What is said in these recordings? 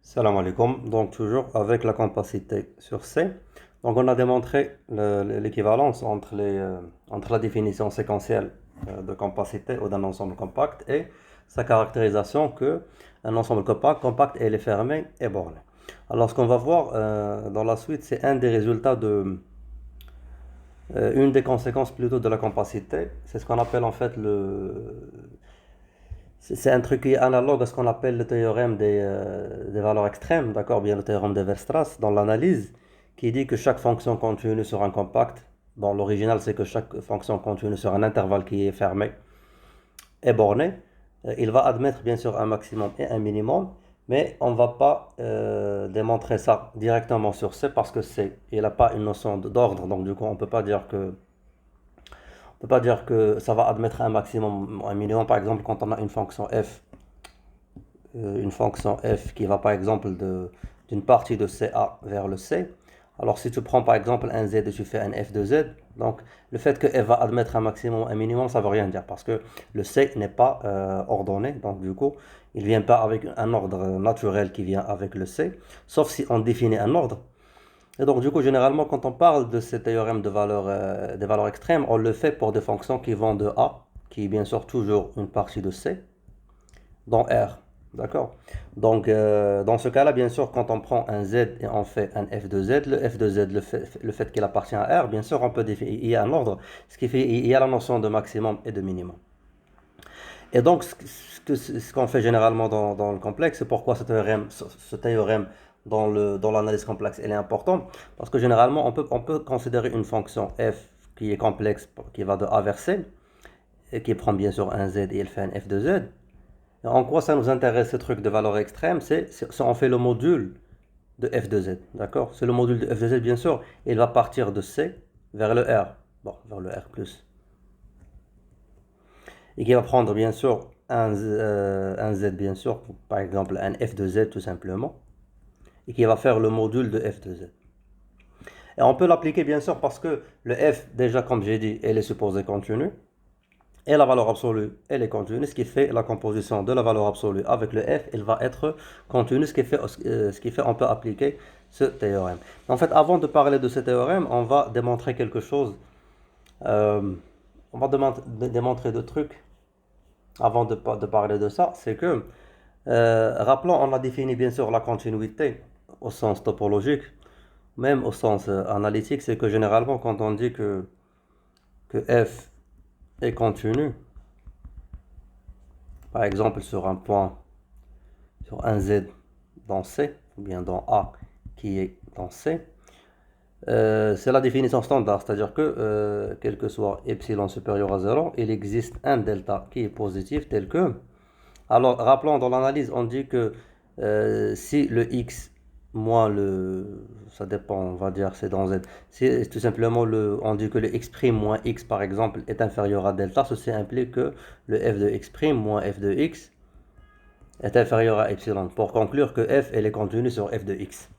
Salam alaikum. Donc toujours avec la compacité sur C. Donc on a démontré l'équivalence entre la définition séquentielle de compacité ou d'un ensemble compact et sa caractérisation que un ensemble compact elle est fermé et borné. Alors ce qu'on va voir dans la suite, c'est un des résultats une des conséquences plutôt de la compacité. C'est ce qu'on appelle en fait c'est un truc qui est analogue à ce qu'on appelle le théorème des valeurs extrêmes, d'accord, bien le théorème de Weierstrass dans l'analyse, qui dit que chaque fonction continue sur un compact, bon, l'original c'est que chaque fonction continue sur un intervalle qui est fermé et borné, il va admettre bien sûr un maximum et un minimum, mais on ne va pas démontrer ça directement sur C parce que C, il n'a pas une notion d'ordre, donc du coup on ne peut pas dire que ça va admettre un maximum ou un minimum, par exemple, quand on a une fonction f qui va par exemple d'une partie de CA vers le C. Alors si tu prends par exemple un z et tu fais un f de z, donc le fait que f va admettre un maximum, un minimum, ça ne veut rien dire parce que le C n'est pas ordonné, donc du coup il ne vient pas avec un ordre naturel qui vient avec le C, sauf si on définit un ordre. Et donc, du coup, généralement, quand on parle de ce théorème des valeurs extrêmes, on le fait pour des fonctions qui vont de A, qui est bien sûr toujours une partie de C, dans R. D'accord? Donc, dans ce cas-là, bien sûr, quand on prend un Z et on fait un F de Z, le F de Z, le fait qu'il appartient à R, bien sûr, on peut définir, il y a un ordre, ce qui fait, il y a la notion de maximum et de minimum. Et donc, ce qu'on fait généralement dans le complexe, c'est pourquoi ce théorème dans l'analyse complexe, elle est importante, parce que généralement, on peut considérer une fonction f qui est complexe, qui va de A vers C, et qui prend bien sûr un z et elle fait un f de z. Et en quoi ça nous intéresse ce truc de valeur extrême? Si on fait le module de f de z, d'accord? C'est le module de f de z, bien sûr, il va partir de C vers le R, bon, vers le R plus. Et qui va prendre bien sûr un z bien sûr, par exemple un f de z tout simplement, et qui va faire le module de f de z. Et on peut l'appliquer bien sûr parce que le f, déjà comme j'ai dit, elle est supposée continue, et la valeur absolue, elle est continue, ce qui fait la composition de la valeur absolue avec le f, elle va être continue, ce qui fait on peut appliquer ce théorème. En fait, avant de parler de ce théorème, on va démontrer quelque chose. Euh, on va démontrer deux trucs avant de parler de ça, c'est que rappelons, on a défini bien sûr la continuité au sens topologique, même au sens analytique, c'est que généralement quand on dit que f est continu, par exemple sur un point, sur un z dans C, ou bien dans A qui est dans C, c'est la définition standard, c'est-à-dire que quel que soit epsilon supérieur à 0, il existe un delta qui est positif tel que. Alors, rappelons, dans l'analyse, on dit que si le x moins ça dépend, on va dire, c'est dans z. Si tout simplement, on dit que le x' moins x, par exemple, est inférieur à delta, ceci implique que le f de x' moins f de x est inférieur à epsilon. Pour conclure que f, elle est continue sur f de x.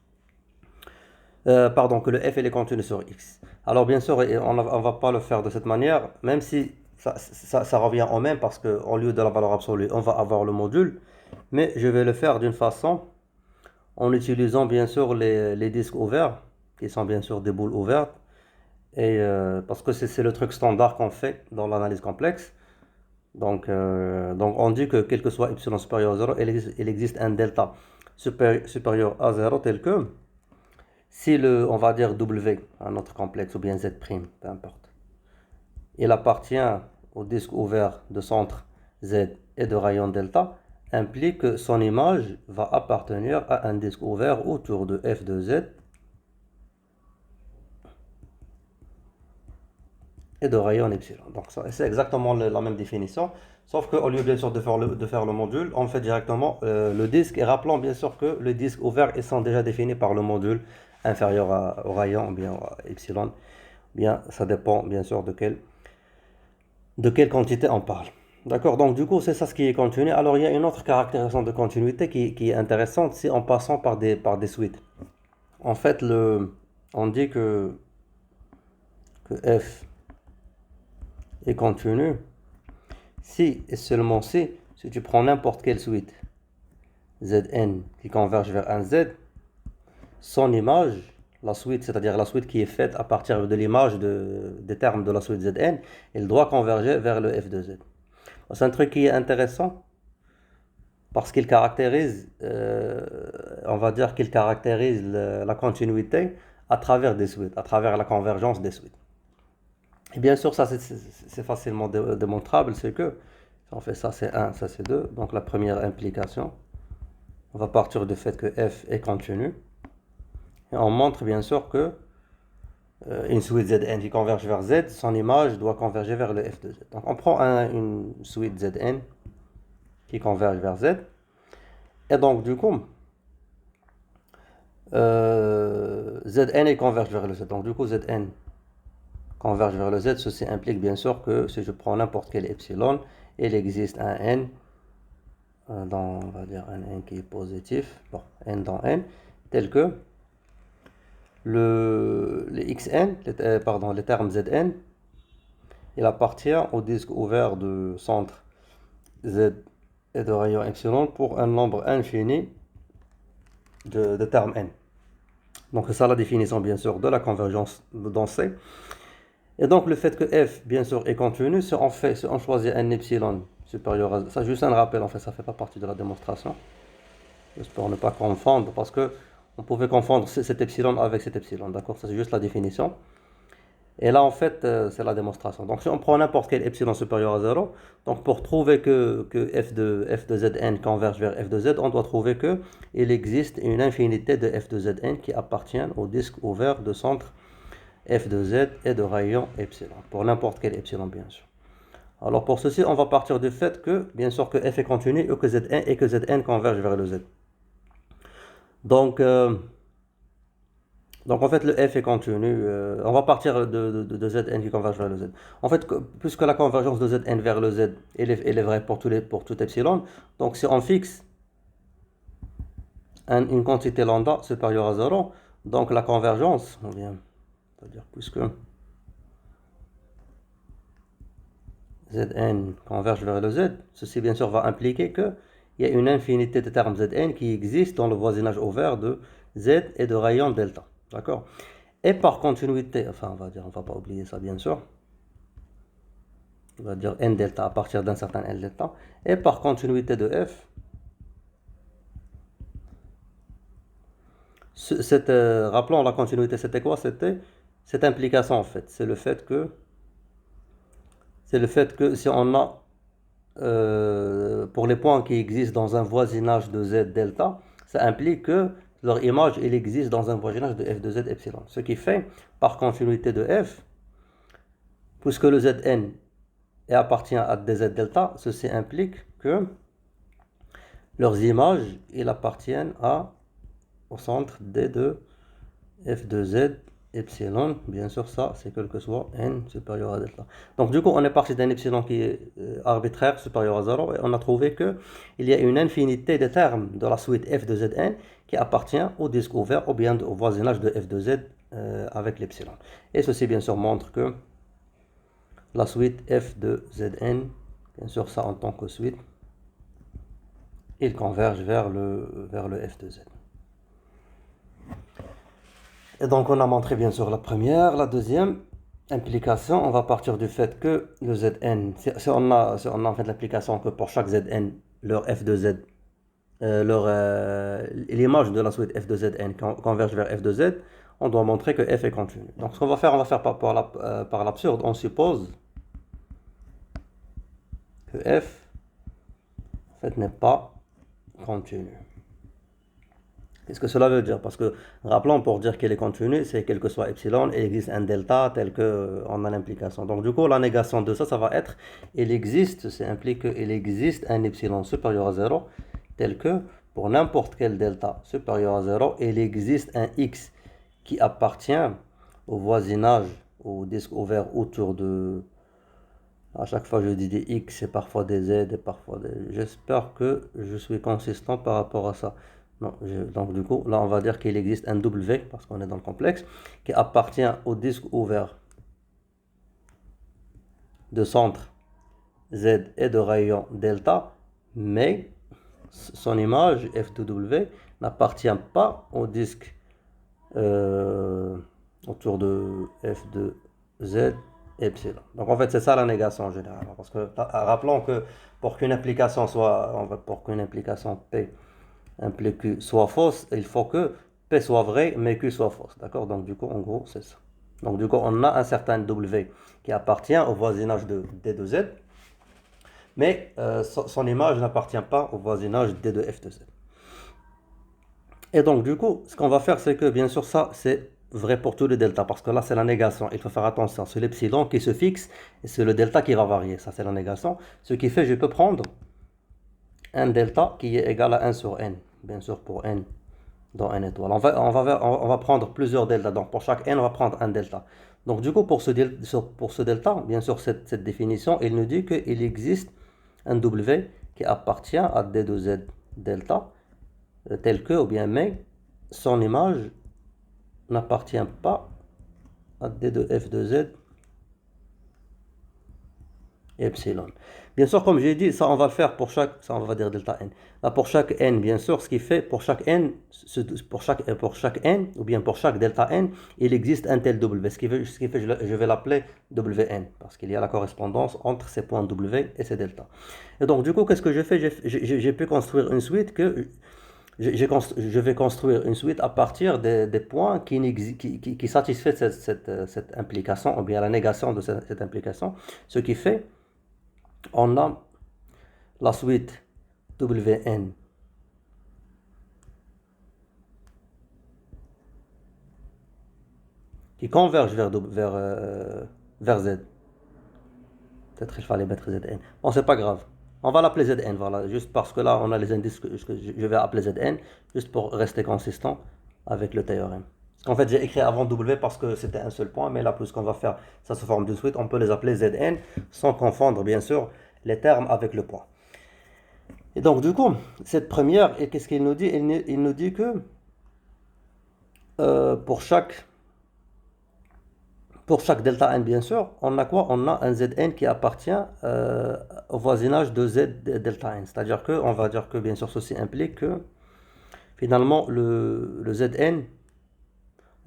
Pardon, que le f, elle est continue sur x. Alors, bien sûr, on ne va pas le faire de cette manière, même si ça revient au même, parce qu'au lieu de la valeur absolue, on va avoir le module. Mais je vais le faire d'une façon en utilisant bien sûr les disques ouverts, qui sont bien sûr des boules ouvertes, et parce que c'est le truc standard qu'on fait dans l'analyse complexe. Donc on dit que quel que soit epsilon supérieur à 0, il existe un delta supérieur à 0 tel que si on va dire W, un autre complexe, ou bien Z', peu importe, il appartient au disque ouvert de centre Z et de rayon delta, implique que son image va appartenir à un disque ouvert autour de f de z et de rayon epsilon. Donc c'est exactement la même définition, sauf qu'au lieu bien sûr de faire le module, on fait directement le disque, et rappelons bien sûr que le disque ouvert, ils sont déjà définis par le module inférieur au rayon, ou bien à epsilon. Bien, ça dépend bien sûr de quelle quantité on parle. D'accord, donc du coup, c'est ça ce qui est continu. Alors, il y a une autre caractérisation de continuité qui est intéressante, c'est en passant par des suites. En fait, on dit que f est continu si et seulement si tu prends n'importe quelle suite Zn qui converge vers un Z, son image, la suite, c'est-à-dire la suite qui est faite à partir de l'image des termes de la suite Zn, elle doit converger vers le f de Z. C'est un truc qui est intéressant parce qu'il caractérise, on va dire qu'il caractérise la continuité à travers des suites, à travers la convergence des suites. Et bien sûr, ça c'est facilement démontrable, c'est que si on fait ça c'est 1, ça c'est 2, donc la première implication, on va partir du fait que f est continu, et on montre bien sûr que une suite Zn qui converge vers Z, son image doit converger vers le f de Z. Donc on prend une suite Zn qui converge vers Z, et donc du coup, Zn est converge vers le Z. Donc du coup, Zn converge vers le Z. Ceci implique bien sûr que si je prends n'importe quel epsilon, il existe un n, on va dire un n qui est positif, bon, n dans n, tel que les xn, pardon, les termes Zn, il appartient au disque ouvert de centre Z et de rayon epsilon pour un nombre infini de termes n. Donc c'est ça la définition bien sûr de la convergence dans C. Et donc le fait que f bien sûr est continu, si on choisit un epsilon supérieur à ça, juste un rappel en fait, ça fait pas partie de la démonstration. Juste pour ne pas confondre, parce que on pouvait confondre cet epsilon avec cet epsilon, d'accord? Ça c'est juste la définition. Et là en fait c'est la démonstration. Donc si on prend n'importe quel epsilon supérieur à 0, donc pour trouver que f de Zn converge vers f de Z, on doit trouver que il existe une infinité de f de Zn qui appartiennent au disque ouvert de centre f de Z et de rayon epsilon, pour n'importe quel epsilon bien sûr. Alors pour ceci, on va partir du fait que, bien sûr, que f est continu et que Zn converge vers le Z. Donc, en fait, le f est continu. On va partir de Zn qui converge vers le Z. En fait, puisque la convergence de Zn vers le Z, elle est vraie pour tout epsilon, donc si on fixe une quantité lambda supérieure à 0, donc la convergence, c'est-à-dire puisque Zn converge vers le Z, ceci bien sûr va impliquer qu'il y a une infinité de termes Zn qui existent dans le voisinage ouvert de Z et de rayon delta. D'accord? Et par continuité, enfin on va pas oublier ça bien sûr, on va dire n delta à partir d'un certain n delta, et par continuité de f, rappelons la continuité, c'était quoi? C'était cette implication en fait, c'est le fait que si on a pour les points qui existent dans un voisinage de Z delta, ça implique que leur image elle existe dans un voisinage de f de Z epsilon. Ce qui fait, par continuité de f, puisque le Zn appartient à des Z delta, ceci implique que leurs images ils appartiennent au centre D de f de Z epsilon, bien sûr ça c'est quel que soit n supérieur à delta. Donc du coup on est parti d'un epsilon qui est arbitraire supérieur à 0 et on a trouvé que il y a une infinité de termes de la suite f de Zn qui appartient au disque ouvert ou bien au voisinage de f de Z avec l'epsilon. Et ceci bien sûr montre que la suite f de Zn, bien sûr ça en tant que suite, il converge vers le f de Z. Et donc on a montré bien sûr la première, la deuxième implication, on va partir du fait que le Zn, si on a en fait l'application que pour chaque Zn, leur f de Z, l'image de la suite f de Zn converge vers f de Z, on doit montrer que f est continu. Donc ce qu'on va faire, on va faire par l'absurde, on suppose que f en fait n'est pas continu. Qu'est-ce que cela veut dire? Parce que, rappelons, pour dire qu'elle est continue, c'est quel que soit epsilon, il existe un delta tel qu'on a l'implication. Donc, du coup, la négation de ça, ça va être, il existe, c'est implique qu'il existe un epsilon supérieur à 0, tel que, pour n'importe quel delta supérieur à 0, il existe un x qui appartient au voisinage, au disque ouvert autour de... À chaque fois, je dis des x, c'est parfois des z, et parfois des... J'espère que je suis consistant par rapport à ça. Non, donc du coup, là, on va dire qu'il existe un W, parce qu'on est dans le complexe, qui appartient au disque ouvert de centre Z et de rayon delta, mais son image f de w n'appartient pas au disque autour de f de z epsilon. Donc en fait c'est ça la négation en général, parce que rappelons que pour qu'une implication P implique Q soit fausse, il faut que P soit vrai mais Q soit fausse, d'accord? Donc du coup en gros c'est ça. Donc du coup on a un certain W qui appartient au voisinage de D de Z, mais son image n'appartient pas au voisinage D de F de Z. Et donc du coup ce qu'on va faire c'est que bien sûr ça c'est vrai pour tous les deltas, parce que là c'est la négation, il faut faire attention, c'est l'epsilon qui se fixe et c'est le delta qui va varier, ça c'est la négation, ce qui fait je peux prendre un delta qui est égal à 1 sur n, bien sûr pour n dans n étoile. On va prendre plusieurs deltas, donc pour chaque n on va prendre un delta. Donc du coup pour ce delta, bien sûr cette définition, il nous dit qu'il existe un W qui appartient à D de Z delta, tel que, ou bien mais, son image n'appartient pas à D de F de Z epsilon. Bien sûr, comme j'ai dit, ça on va le faire pour chaque, ça on va dire delta n. Là pour chaque n, bien sûr, ce qui fait pour chaque n, pour chaque n, ou bien pour chaque delta n, il existe un tel W. Ce qui fait je vais l'appeler Wn, parce qu'il y a la correspondance entre ces points W et ces deltas. Et donc du coup, qu'est-ce que j'ai fait? J'ai pu construire une suite que je vais construire une suite à partir des points qui satisfait cette implication, ou bien la négation de cette implication, ce qui fait on a la suite Wn qui converge vers Z. Peut-être qu'il fallait mettre Zn. Bon, c'est pas grave. On va l'appeler Zn, voilà. Juste parce que là, on a les indices que je vais appeler Zn, juste pour rester consistant avec le théorème. Parce qu'en fait, j'ai écrit avant W parce que c'était un seul point, mais là, puisqu'on va faire ça sous forme de suite, on peut les appeler Zn, sans confondre, bien sûr, les termes avec le point. Et donc, du coup, cette première, qu'est-ce qu'il nous dit? Il nous dit que pour chaque delta n, bien sûr, on a quoi? On a un Zn qui appartient au voisinage de Z delta n. C'est-à-dire que, on va dire que, bien sûr, ceci implique que, finalement, le Zn,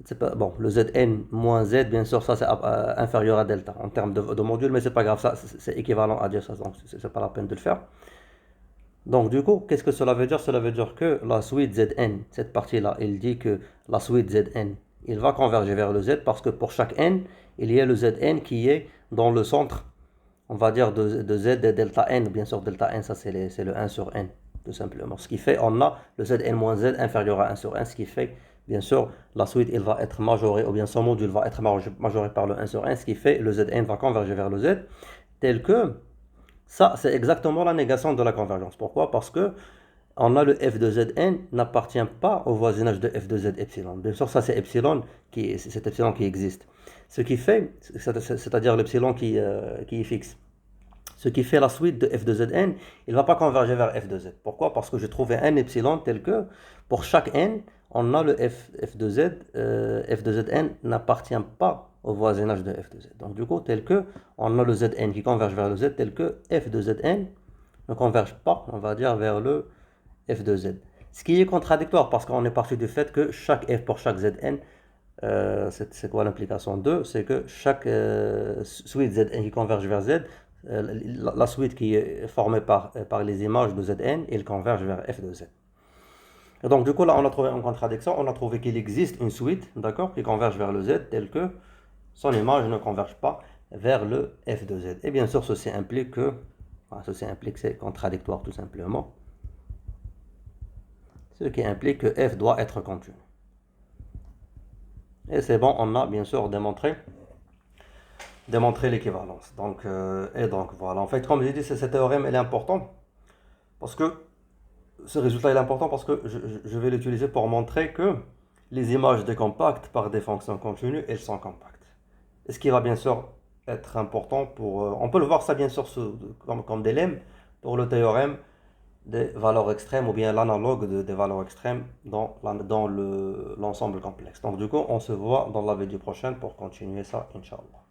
c'est pas, bon, le Zn moins Z, bien sûr, ça c'est inférieur à delta en termes de module, mais c'est pas grave, ça c'est équivalent à dire ça, donc c'est pas la peine de le faire. Donc, du coup, qu'est-ce que cela veut dire? Cela veut dire que la suite Zn, cette partie-là, il dit que la suite Zn, il va converger vers le Z parce que pour chaque n, il y a le Zn qui est dans le centre, on va dire, de Z et delta n. Bien sûr, delta n, ça c'est le 1 sur n, tout simplement. Ce qui fait, on a le Zn moins Z inférieur à 1 sur n, ce qui fait, bien sûr, la suite, il va être majoré, ou bien son module va être majoré par le 1 sur n, ce qui fait, le Zn va converger vers le Z, tel que, ça, c'est exactement la négation de la convergence. Pourquoi? Parce que on a le f de Zn n'appartient pas au voisinage de f de Z epsilon. Bien sûr, ça c'est epsilon, cet epsilon qui existe. Ce qui fait, c'est-à-dire l'epsilon qui est fixe. Ce qui fait la suite de f de Zn, il ne va pas converger vers f de Z. Pourquoi? Parce que j'ai trouvé un epsilon tel que pour chaque n, on a le f de Z, f de Zn n'appartient pas au voisinage de f de Z. Donc du coup, tel que on a le Zn qui converge vers le Z, tel que f de Zn ne converge pas, on va dire, vers le f de Z. Ce qui est contradictoire parce qu'on est parti du fait que chaque f pour chaque Zn, c'est quoi l'implication 2? C'est que chaque suite Zn qui converge vers Z, la suite qui est formée par les images de Zn, il converge vers f de Z. Et donc du coup là on a trouvé une contradiction, on a trouvé qu'il existe une suite, d'accord, qui converge vers le Z tel que son image ne converge pas vers le f de Z. Et bien sûr ceci implique que, c'est contradictoire tout simplement, ce qui implique que f doit être continu. Et c'est bon, on a bien sûr démontré l'équivalence. Donc, et donc voilà, en fait comme j'ai dit, ce théorème il est important parce que ce résultat est important parce que je vais l'utiliser pour montrer que les images décompactes par des fonctions continues, elles sont compactes. Et ce qui va bien sûr être important pour... on peut le voir ça bien sûr comme des lemmes pour le théorème des valeurs extrêmes ou bien l'analogue des valeurs extrêmes dans l'ensemble complexe. Donc du coup, on se voit dans la vidéo prochaine pour continuer ça, Inch'Allah.